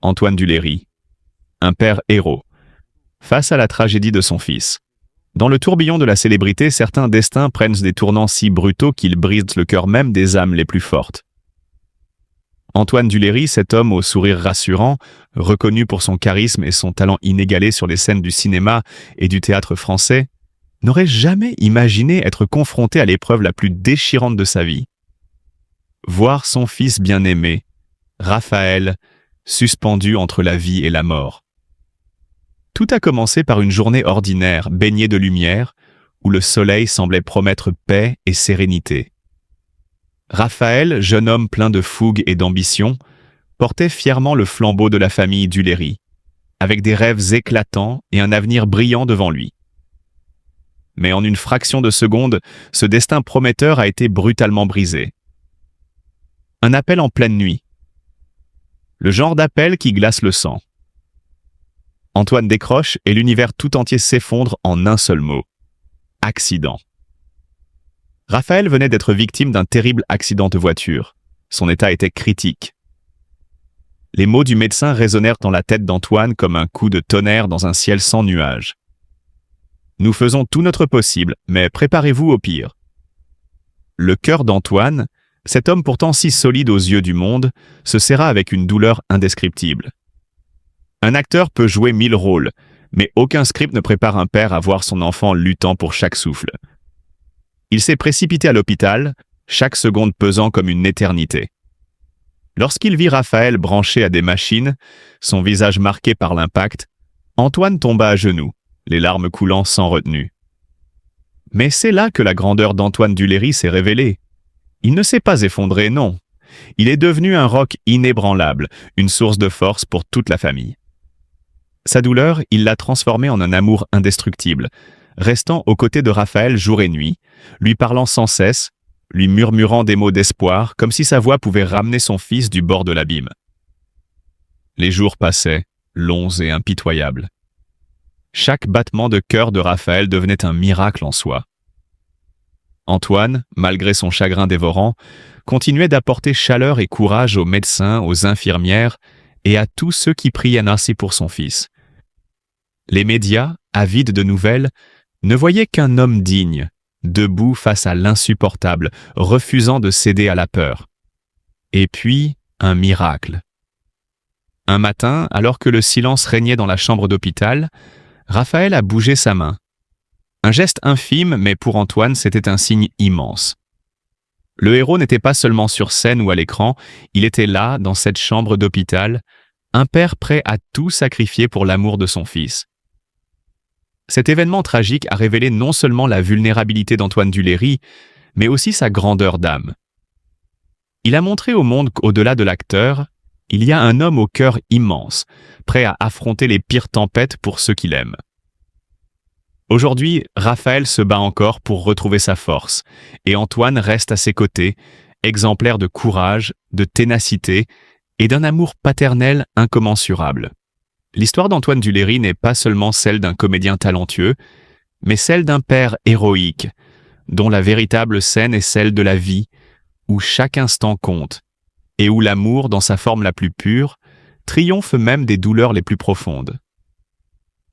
Antoine Duléry, un père héros, face à la tragédie de son fils. Dans le tourbillon de la célébrité, certains destins prennent des tournants si brutaux qu'ils brisent le cœur même des âmes les plus fortes. Antoine Duléry, cet homme au sourire rassurant, reconnu pour son charisme et son talent inégalé sur les scènes du cinéma et du théâtre français, n'aurait jamais imaginé être confronté à l'épreuve la plus déchirante de sa vie. Voir son fils bien-aimé, Raphaël, suspendu entre la vie et la mort. Tout a commencé par une journée ordinaire, baignée de lumière, où le soleil semblait promettre paix et sérénité. Raphaël, jeune homme plein de fougue et d'ambition, portait fièrement le flambeau de la famille Duléry, avec des rêves éclatants et un avenir brillant devant lui. Mais en une fraction de seconde, ce destin prometteur a été brutalement brisé. Un appel en pleine nuit. Le genre d'appel qui glace le sang. Antoine décroche et l'univers tout entier s'effondre en un seul mot. Accident. Raphaël venait d'être victime d'un terrible accident de voiture. Son état était critique. Les mots du médecin résonnèrent dans la tête d'Antoine comme un coup de tonnerre dans un ciel sans nuages. Nous faisons tout notre possible, mais préparez-vous au pire. Le cœur d'Antoine, cet homme pourtant si solide aux yeux du monde, se serra avec une douleur indescriptible. Un acteur peut jouer 1000 rôles, mais aucun script ne prépare un père à voir son enfant luttant pour chaque souffle. Il s'est précipité à l'hôpital, chaque seconde pesant comme une éternité. Lorsqu'il vit Raphaël branché à des machines, son visage marqué par l'impact, Antoine tomba à genoux, les larmes coulant sans retenue. Mais c'est là que la grandeur d'Antoine Duléry s'est révélée. Il ne s'est pas effondré, non. Il est devenu un roc inébranlable, une source de force pour toute la famille. Sa douleur, il l'a transformée en un amour indestructible, restant aux côtés de Raphaël jour et nuit, lui parlant sans cesse, lui murmurant des mots d'espoir, comme si sa voix pouvait ramener son fils du bord de l'abîme. Les jours passaient, longs et impitoyables. Chaque battement de cœur de Raphaël devenait un miracle en soi. Antoine, malgré son chagrin dévorant, continuait d'apporter chaleur et courage aux médecins, aux infirmières et à tous ceux qui priaient ainsi pour son fils. Les médias, avides de nouvelles, ne voyaient qu'un homme digne, debout face à l'insupportable, refusant de céder à la peur. Et puis, un miracle. Un matin, alors que le silence régnait dans la chambre d'hôpital, Raphaël a bougé sa main. Un geste infime, mais pour Antoine, c'était un signe immense. Le héros n'était pas seulement sur scène ou à l'écran, il était là, dans cette chambre d'hôpital, un père prêt à tout sacrifier pour l'amour de son fils. Cet événement tragique a révélé non seulement la vulnérabilité d'Antoine Duléry, mais aussi sa grandeur d'âme. Il a montré au monde qu'au-delà de l'acteur, il y a un homme au cœur immense, prêt à affronter les pires tempêtes pour ceux qu'il aime. Aujourd'hui, Raphaël se bat encore pour retrouver sa force, et Antoine reste à ses côtés, exemplaire de courage, de ténacité et d'un amour paternel incommensurable. L'histoire d'Antoine Duléry n'est pas seulement celle d'un comédien talentueux, mais celle d'un père héroïque, dont la véritable scène est celle de la vie, où chaque instant compte, et où l'amour, dans sa forme la plus pure, triomphe même des douleurs les plus profondes.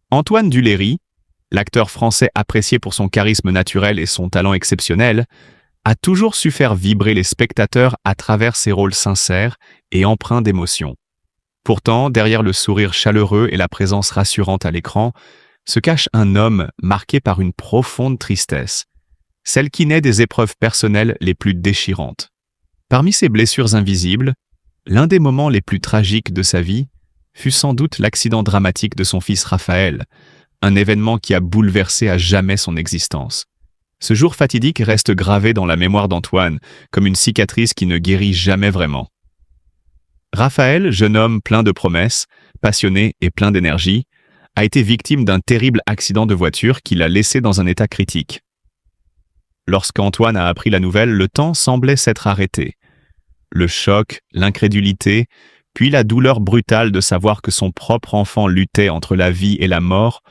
Antoine Duléry, l'acteur français apprécié pour son charisme naturel et son talent exceptionnel, a toujours su faire vibrer les spectateurs à travers ses rôles sincères et empreints d'émotion. Pourtant, derrière le sourire chaleureux et la présence rassurante à l'écran, se cache un homme marqué par une profonde tristesse, celle qui naît des épreuves personnelles les plus déchirantes. Parmi ces blessures invisibles, l'un des moments les plus tragiques de sa vie fut sans doute l'accident dramatique de son fils Raphaël, un événement qui a bouleversé à jamais son existence. Ce jour fatidique reste gravé dans la mémoire d'Antoine, comme une cicatrice qui ne guérit jamais vraiment. Raphaël, jeune homme plein de promesses, passionné et plein d'énergie, a été victime d'un terrible accident de voiture qui l'a laissé dans un état critique. Lorsqu'Antoine a appris la nouvelle, le temps semblait s'être arrêté. Le choc, l'incrédulité, puis la douleur brutale de savoir que son propre enfant luttait entre la vie et la mort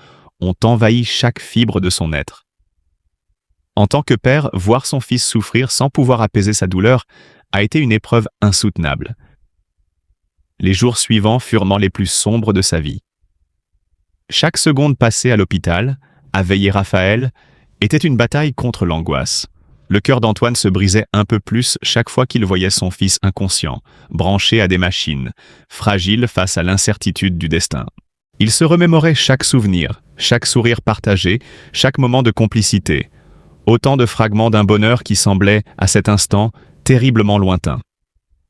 ont envahi chaque fibre de son être. En tant que père, voir son fils souffrir sans pouvoir apaiser sa douleur a été une épreuve insoutenable. Les jours suivants furent les plus sombres de sa vie. Chaque seconde passée à l'hôpital, à veiller Raphaël, était une bataille contre l'angoisse. Le cœur d'Antoine se brisait un peu plus chaque fois qu'il voyait son fils inconscient, branché à des machines, fragile face à l'incertitude du destin. Il se remémorait chaque souvenir, chaque sourire partagé, chaque moment de complicité. Autant de fragments d'un bonheur qui semblait, à cet instant, terriblement lointain.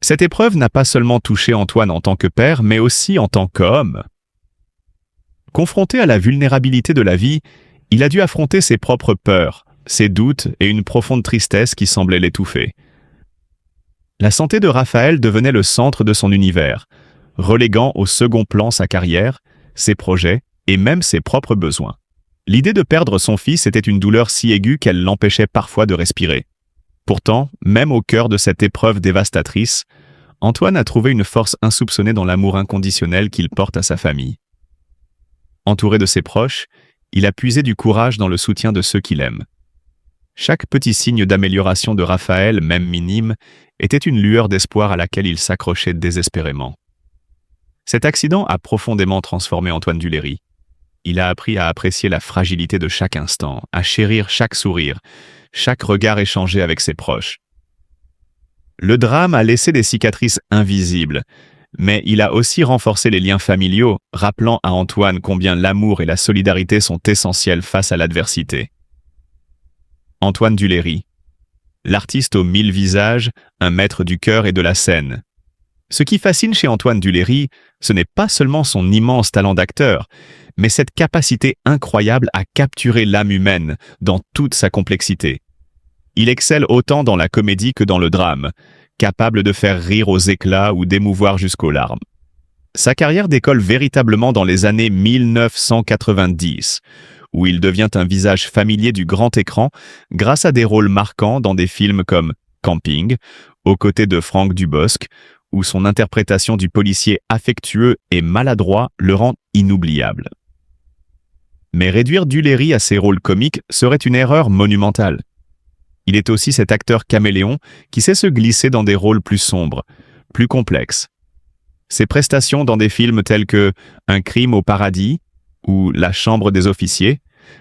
Cette épreuve n'a pas seulement touché Antoine en tant que père, mais aussi en tant qu'homme. Confronté à la vulnérabilité de la vie, il a dû affronter ses propres peurs, ses doutes et une profonde tristesse qui semblait l'étouffer. La santé de Raphaël devenait le centre de son univers, reléguant au second plan sa carrière, ses projets et même ses propres besoins. L'idée de perdre son fils était une douleur si aiguë qu'elle l'empêchait parfois de respirer. Pourtant, même au cœur de cette épreuve dévastatrice, Antoine a trouvé une force insoupçonnée dans l'amour inconditionnel qu'il porte à sa famille. Entouré de ses proches, il a puisé du courage dans le soutien de ceux qu'il aime. Chaque petit signe d'amélioration de Raphaël, même minime, était une lueur d'espoir à laquelle il s'accrochait désespérément. Cet accident a profondément transformé Antoine Duléry. Il a appris à apprécier la fragilité de chaque instant, à chérir chaque sourire, chaque regard échangé avec ses proches. Le drame a laissé des cicatrices invisibles, mais il a aussi renforcé les liens familiaux, rappelant à Antoine combien l'amour et la solidarité sont essentiels face à l'adversité. Antoine Duléry, l'artiste aux 1000 visages, un maître du cœur et de la scène. Ce qui fascine chez Antoine Duléry, ce n'est pas seulement son immense talent d'acteur, mais cette capacité incroyable à capturer l'âme humaine dans toute sa complexité. Il excelle autant dans la comédie que dans le drame, capable de faire rire aux éclats ou d'émouvoir jusqu'aux larmes. Sa carrière décolle véritablement dans les années 1990, où il devient un visage familier du grand écran grâce à des rôles marquants dans des films comme Camping, aux côtés de Franck Dubosc, où son interprétation du policier affectueux et maladroit le rend inoubliable. Mais réduire Duléry à ses rôles comiques serait une erreur monumentale. Il est aussi cet acteur caméléon qui sait se glisser dans des rôles plus sombres, plus complexes. Ses prestations dans des films tels que Un crime au paradis ou La chambre des officiers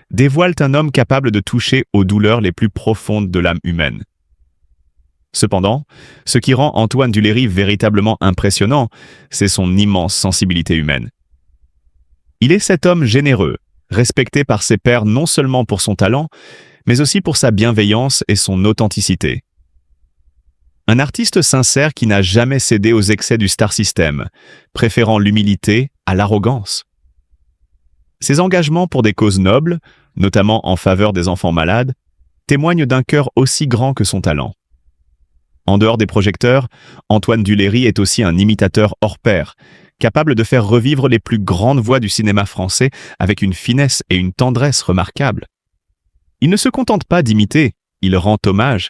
dévoilent un homme capable de toucher aux douleurs les plus profondes de l'âme humaine. Cependant, ce qui rend Antoine Duléry véritablement impressionnant, c'est son immense sensibilité humaine. Il est cet homme généreux, respecté par ses pairs non seulement pour son talent, mais aussi pour sa bienveillance et son authenticité. Un artiste sincère qui n'a jamais cédé aux excès du star system, préférant l'humilité à l'arrogance. Ses engagements pour des causes nobles, notamment en faveur des enfants malades, témoignent d'un cœur aussi grand que son talent. En dehors des projecteurs, Antoine Duléry est aussi un imitateur hors pair, capable de faire revivre les plus grandes voix du cinéma français avec une finesse et une tendresse remarquables. Il ne se contente pas d'imiter, il rend hommage,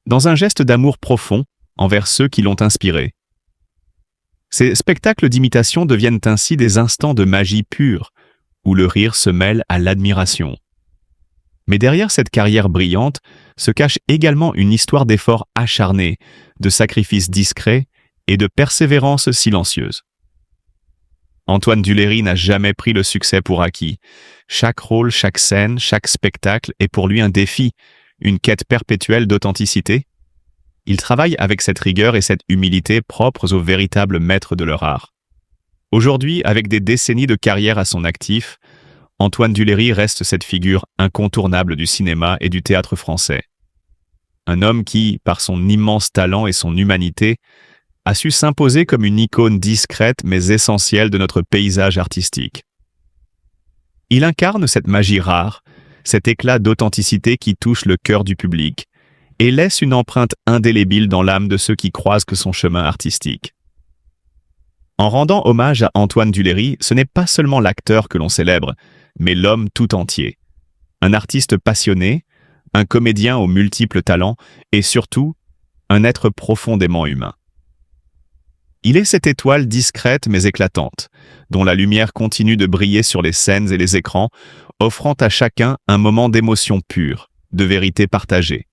dans un geste d'amour profond envers ceux qui l'ont inspiré. Ces spectacles d'imitation deviennent ainsi des instants de magie pure, où le rire se mêle à l'admiration. Mais derrière cette carrière brillante se cache également une histoire d'efforts acharnés, de sacrifices discrets et de persévérance silencieuse. Antoine Duléry n'a jamais pris le succès pour acquis. Chaque rôle, chaque scène, chaque spectacle est pour lui un défi, une quête perpétuelle d'authenticité. Il travaille avec cette rigueur et cette humilité propres aux véritables maîtres de leur art. Aujourd'hui, avec des décennies de carrière à son actif, Antoine Duléry reste cette figure incontournable du cinéma et du théâtre français. Un homme qui, par son immense talent et son humanité, a su s'imposer comme une icône discrète mais essentielle de notre paysage artistique. Il incarne cette magie rare, cet éclat d'authenticité qui touche le cœur du public et laisse une empreinte indélébile dans l'âme de ceux qui croisent que son chemin artistique. En rendant hommage à Antoine Duléry, ce n'est pas seulement l'acteur que l'on célèbre, mais l'homme tout entier. Un artiste passionné, un comédien aux multiples talents et surtout, un être profondément humain. Il est cette étoile discrète mais éclatante, dont la lumière continue de briller sur les scènes et les écrans, offrant à chacun un moment d'émotion pure, de vérité partagée.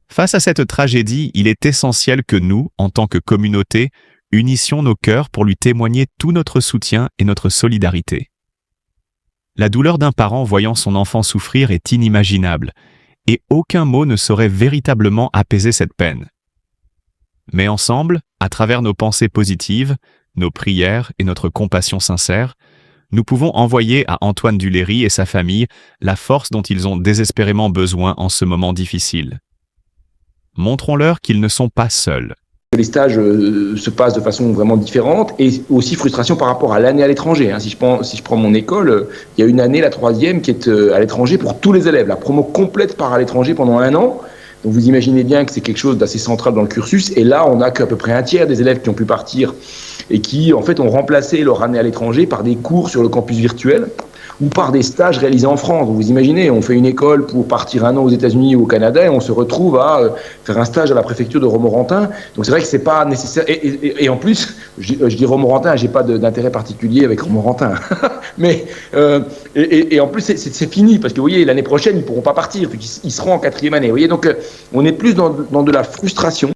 Face à cette tragédie, il est essentiel que nous, en tant que communauté, unissions nos cœurs pour lui témoigner tout notre soutien et notre solidarité. La douleur d'un parent voyant son enfant souffrir est inimaginable, et aucun mot ne saurait véritablement apaiser cette peine. Mais ensemble, à travers nos pensées positives, nos prières et notre compassion sincère, nous pouvons envoyer à Antoine Duléry et sa famille la force dont ils ont désespérément besoin en ce moment difficile. Montrons-leur qu'ils ne sont pas seuls. Les stages se passent de façon vraiment différente et aussi frustration par rapport à l'année à l'étranger. Si je prends mon école, il y a une année, la 3e, qui est à l'étranger pour tous les élèves. La promo complète part à l'étranger pendant 1 an. Donc vous imaginez bien que c'est quelque chose d'assez central dans le cursus. Et là, on n'a qu'à peu près un tiers des élèves qui ont pu partir et qui, en fait, ont remplacé leur année à l'étranger par des cours sur le campus virtuel ou par des stages réalisés en France. Donc vous imaginez, on fait une école pour partir 1 an aux États-Unis ou au Canada et on se retrouve à faire un stage à la préfecture de Romorantin. Donc c'est vrai que c'est pas nécessaire. Et en plus, je dis Romorantin, j'ai pas d'intérêt particulier avec Romorantin. Mais en plus c'est fini parce que vous voyez, l'année prochaine ils pourront pas partir, ils seront en 4e année. Vous voyez, donc on est plus dans de la frustration.